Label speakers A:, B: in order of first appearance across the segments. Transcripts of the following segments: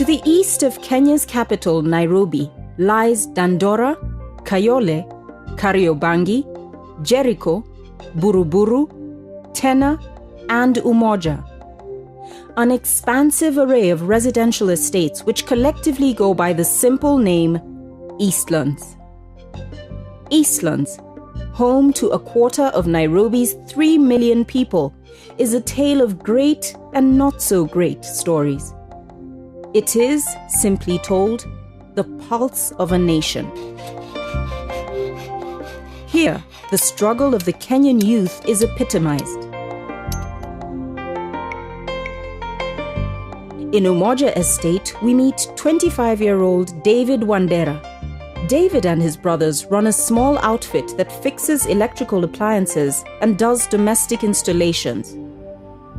A: the east of Kenya's capital, Nairobi, lies Dandora, Kayole, Kariobangi, Jericho, Buruburu, Tena, and Umoja. An expansive array of residential estates which collectively go by the simple name Eastlands. Eastlands, home to a quarter of Nairobi's 3 million people, is a tale of great and not so great stories. It is, simply told, the pulse of a nation. Here, the struggle of the Kenyan youth is epitomized. In Umoja Estate, we meet 25-year-old David Wandera. David and his brothers run a small outfit that fixes electrical appliances and does domestic installations.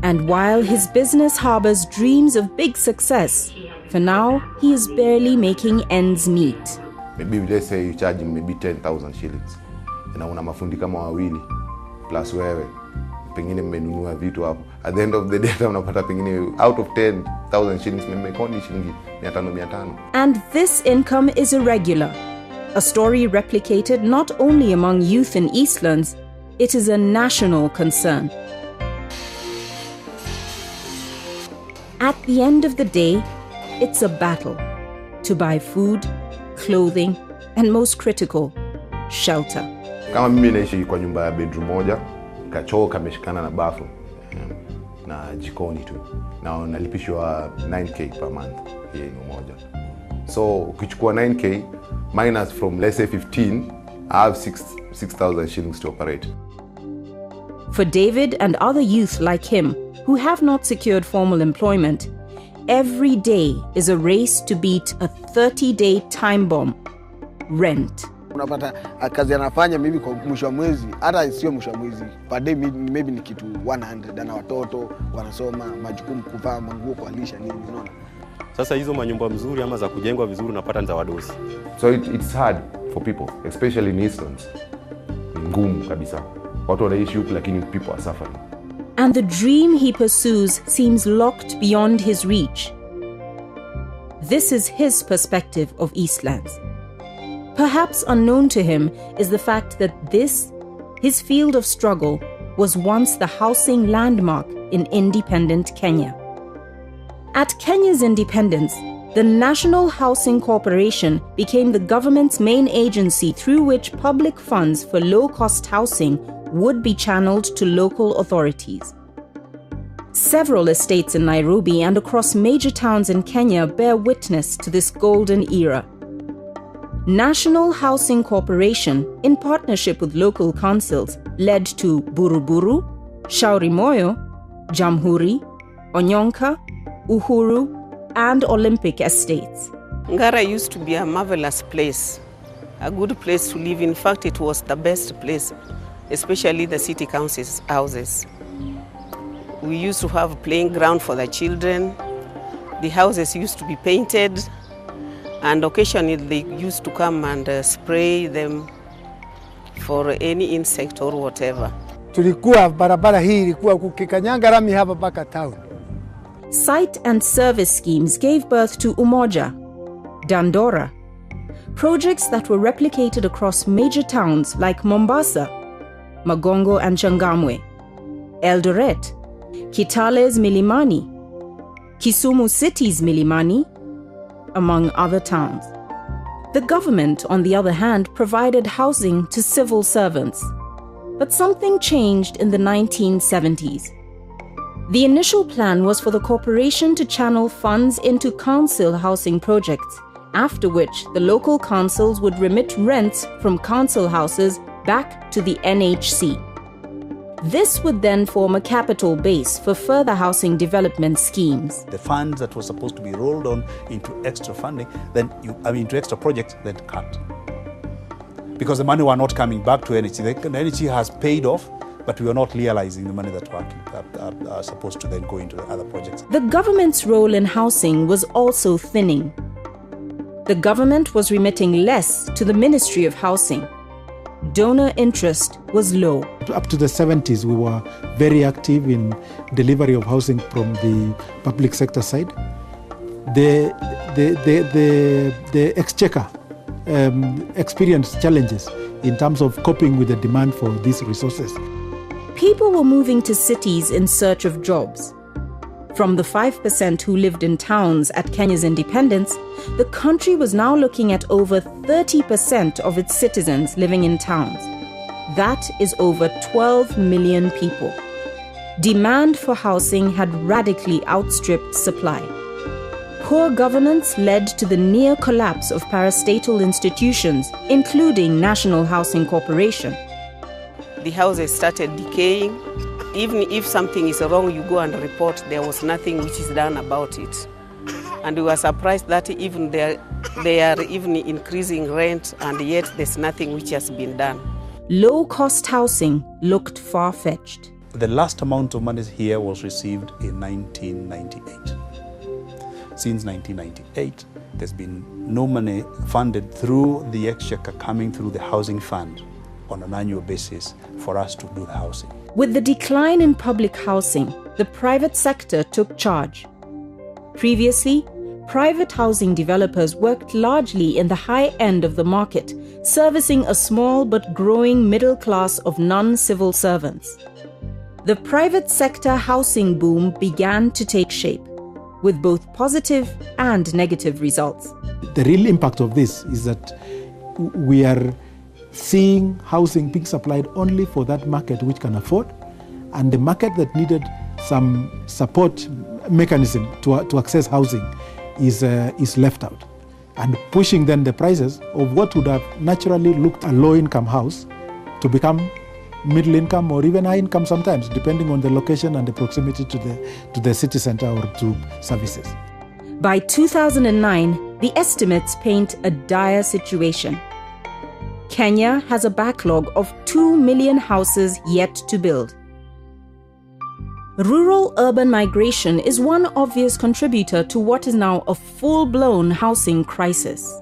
A: And while his business harbors dreams of big success, for now, he is barely making ends meet.
B: Maybe let's say you charge him maybe 10,000 shillings. Na una mafundi kama wawili plus wewe pengine mmenunua vitu hapo. At the end of the day unapata pengine out of 10,000 shillings mmekodi shilingi 500.
A: And this income is irregular. A story replicated not only among youth in Eastlands, it is a national concern. At the end of the day, it's a battle to buy food, clothing, and most critical, shelter.
B: Kama mimi naishi kwa nyumba ya bedroom moja, kachoo kameshikana na bafu na jikoni tu. Na nalipishwa 9k per month here in Umoja. So ukichukua 9k minus from let's say 15, I have 6,000 shillings to operate.
A: For David and other youth like him who have not secured formal employment, every day is a race to beat a 30-day time bomb: rent.
C: Unapata kazi anafanya maybe kwa mwisho wa mwezi, hata sio mwisho wa mwezi, per day maybe ni kitu 100, na watoto wanasoma, majukumu, kuvaa, manguo, kualisha nini, unaona.
D: Sasa hizo manyumba mzuri ama za kujengwa vizuri unapata ni za wadosi.
B: So it's hard for people, especially in Eastlands. Ngumu kabisa. Watu wanaishi huku lakini people are suffering.
A: And the dream he pursues seems locked beyond his reach. This is his perspective of Eastlands. Perhaps unknown to him is the fact that this, his field of struggle, was once the housing landmark in independent Kenya. At Kenya's independence, the National Housing Corporation became the government's main agency through which public funds for low-cost housing would be channeled to local authorities. Several estates in Nairobi and across major towns in Kenya bear witness to this golden era. National Housing Corporation, in partnership with local councils, led to Buruburu, Shauri Moyo, Jamhuri, Onyonka, Uhuru, and Olympic estates.
E: Ngara used to be a marvelous place, a good place to live. In fact, it was the best place, especially the city council's houses. We used to have a playing ground for the children. The houses used to be painted, and occasionally they used to come and spray them for any insect or whatever.
F: Tulikuwa barabara hii ilikuwa kukikanyanga rami hapa mpaka town.
A: Site and service schemes gave birth to Umoja, Dandora, projects that were replicated across major towns like Mombasa, Magongo and Changamwe, Eldoret, Kitale's Milimani, Kisumu City's Milimani, among other towns. The government, on the other hand, provided housing to civil servants. But something changed in the 1970s. The initial plan was for the corporation to channel funds into council housing projects, after which the local councils would remit rents from council houses back to the NHC. This would then form a capital base for further housing development schemes.
G: The funds that were supposed to be rolled on into extra funding, into extra projects, then cut. Because the money were not coming back to NHC. The NHC has paid off, but we are not realizing the money that are supposed to then go into the other projects.
A: The government's role in housing was also thinning. The government was remitting less to the Ministry of Housing. Donor interest was low.
F: Up to the 70s, we were very active in delivery of housing from the public sector side. the exchequer experienced challenges in terms of coping with the demand for these resources.
A: People were moving to cities in search of jobs. From the 5% who lived in towns at Kenya's independence, the country was now looking at over 30% of its citizens living in towns. That is over 12 million people. Demand for housing had radically outstripped supply. Poor governance led to the near collapse of parastatal institutions, including National Housing Corporation.
E: The houses started decaying. Even if something is wrong, you go and report, there was nothing which is done about it. And we were surprised that even they are even increasing rent, and yet there's nothing which has been done.
A: Low-cost housing looked far-fetched.
G: The last amount of money here was received in 1998. Since 1998, there's been no money funded through the exchequer coming through the housing fund on an annual basis for us to do the housing.
A: With the decline in public housing, the private sector took charge. Previously, private housing developers worked largely in the high end of the market, servicing a small but growing middle class of non-civil servants. The private sector housing boom began to take shape, with both positive and negative results.
F: The real impact of this is that we are seeing housing being supplied only for that market which can afford, and the market that needed some support mechanism to access housing is left out, and pushing then the prices of what would have naturally looked a low-income house to become middle income or even high income sometimes, depending on the location and the proximity to the city center or to services.
A: By 2009, the estimates paint a dire situation. Kenya has a backlog of 2 million houses yet to build. Rural-urban migration is one obvious contributor to what is now a full-blown housing crisis.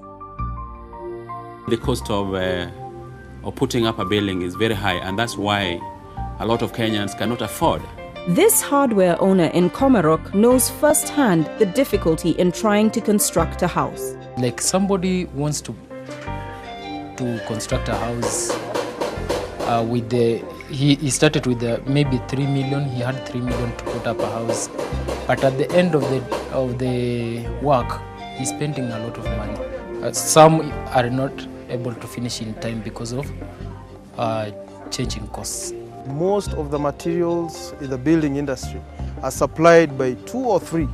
H: The cost of putting up a building is very high, and that's why a lot of Kenyans cannot afford.
A: This hardware owner in Komarok knows firsthand the difficulty in trying to construct a house.
I: Like somebody wants to construct a house he started with maybe 3 million. He had 3 million to put up a house, but at the end of the work, he's spending a lot of money. Some are not able to finish in time because of changing costs.
J: Most of the materials in the building industry are supplied by 2 or 3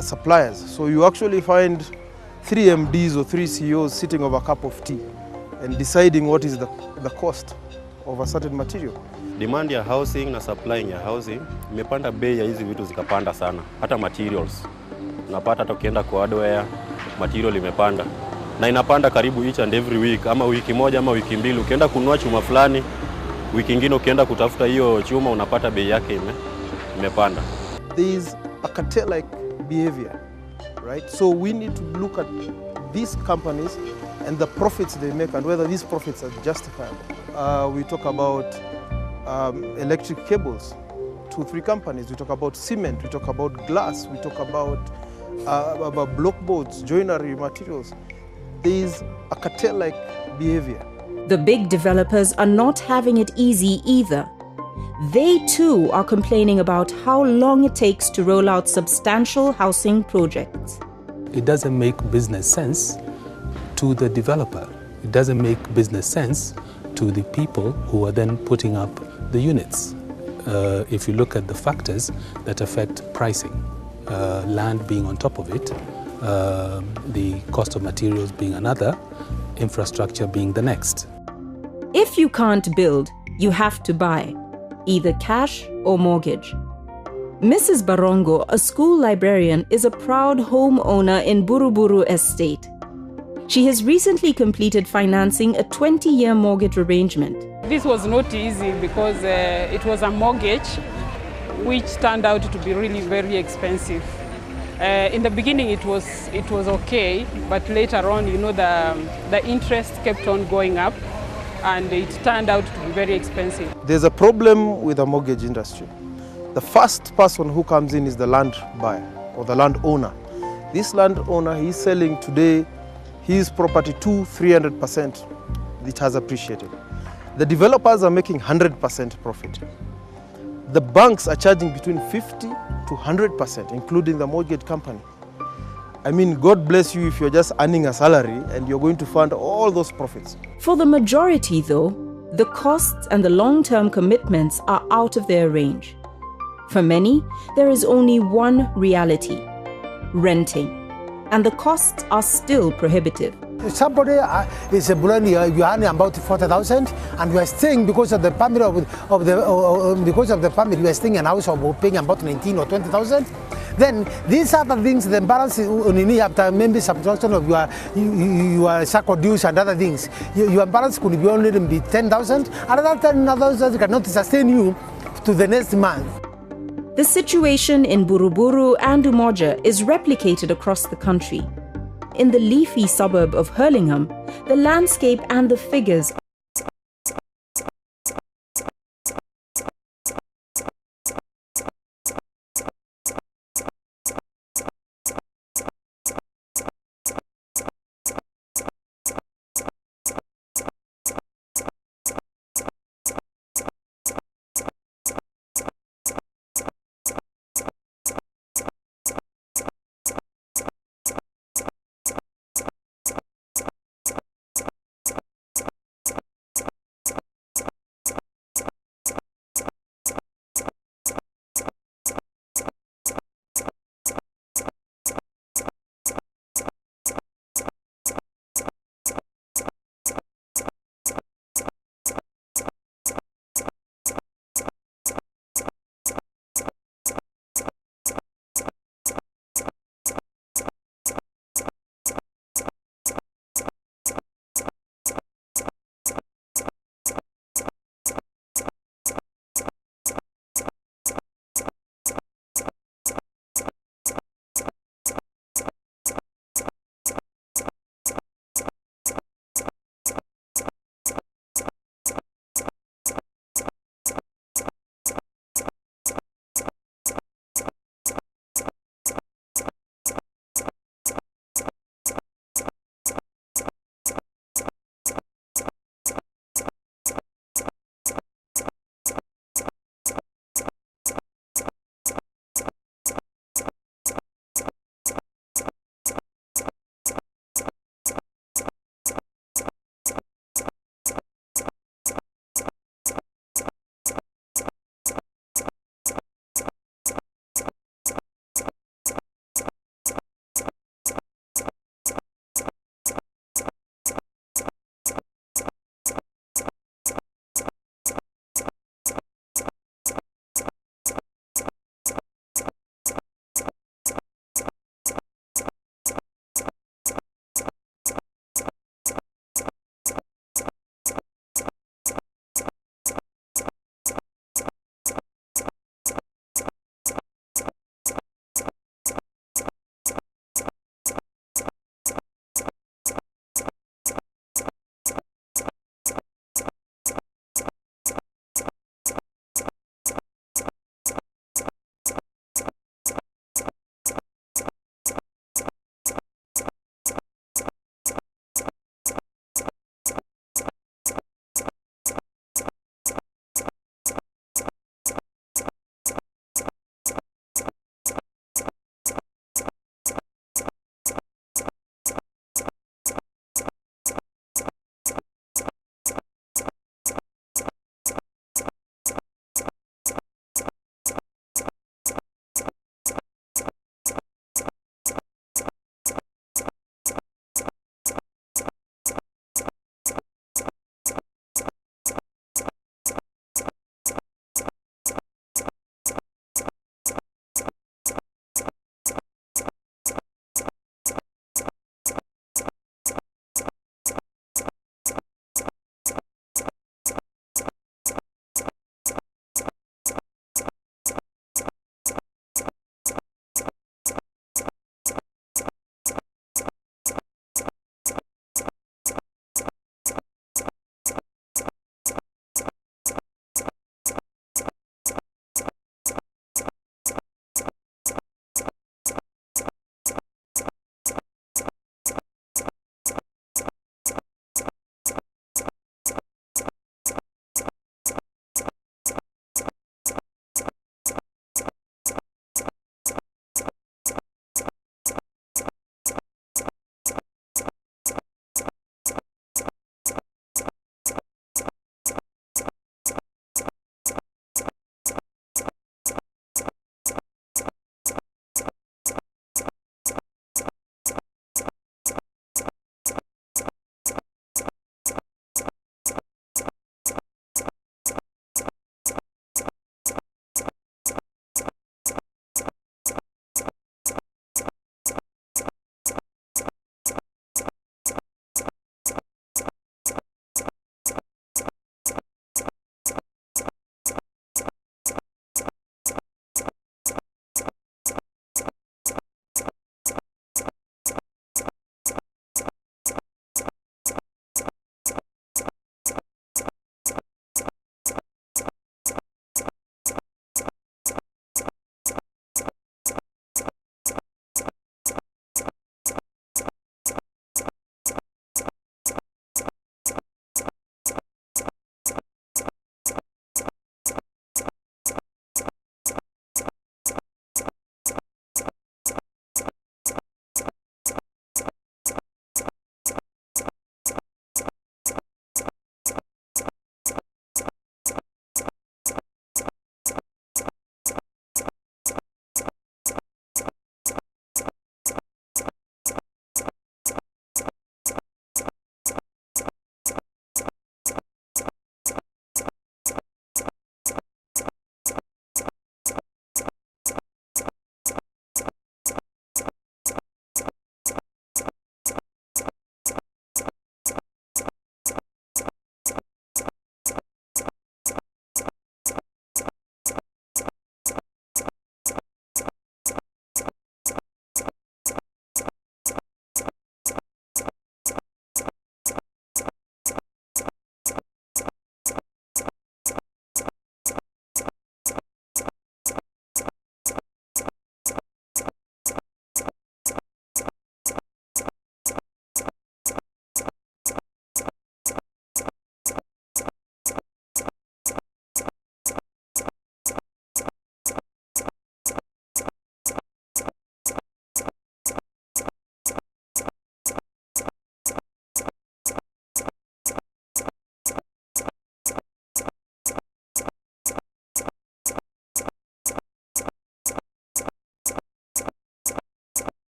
J: suppliers. So you actually find 3 MDs or 3 CEOs sitting over a cup of tea and deciding what is the cost of a certain material.
D: Demand ya housing na supplying ya housing imepanda, bei ya hizi vitu zikapanda sana. Hata materials unapata, hata ukienda kwa hardware material imepanda, na inapanda karibu each and every week, ama wiki moja ama wiki mbili. Ukienda kununua chuma fulani, wiki nyingine ukienda kutafuta hiyo chuma unapata bei yake imepanda.
J: There is a cartel-like behavior, right? So we need to look at these companies and the profits they make and whether these profits are justifiable. We talk about electric cables, 2-3 companies. We talk about cement, we talk about glass, we talk about block boards, joinery materials. There is a cartel-like behavior.
A: The big developers are not having it easy either. They too are complaining about how long it takes to roll out substantial housing projects.
K: It doesn't make business sense to the developer. It doesn't make business sense to the people who are then putting up the units. If you look at the factors that affect pricing, land being on top of it, the cost of materials being another, infrastructure being the next.
A: If you can't build, you have to buy, either cash or mortgage. Mrs. Barongo, a school librarian, is a proud homeowner in Buruburu Estate. She has recently completed financing a 20-year mortgage arrangement.
L: This was not easy because it was a mortgage which turned out to be really very expensive. In the beginning it was okay, but later on, you know, the interest kept on going up and it turned out to be very expensive.
J: There's a problem with the mortgage industry. The first person who comes in is the land buyer or the land owner. This landowner, he's selling today his property to 300%. It has appreciated. The developers are making 100% profit. The banks are charging between 50 to 100%, including the mortgage company. I mean, God bless you if you're just earning a salary and you're going to fund all those profits.
A: For the majority, though, the costs and the long-term commitments are out of their range. For many, there is only one reality: renting. And the costs are still prohibitive.
M: Somebody is a Bulani, you earn about 40,000, and you are staying because of the family because of the family. You are staying in a house of paying about 19 or 20,000. Then these other things, the balance after maybe subtraction of your circle dues and other things, your balance could be only be 10,000. Another 10,000 cannot sustain you to the next month.
A: The situation in Buruburu and Umoja is replicated across the country. In the leafy suburb of Hurlingham, the landscape and the figures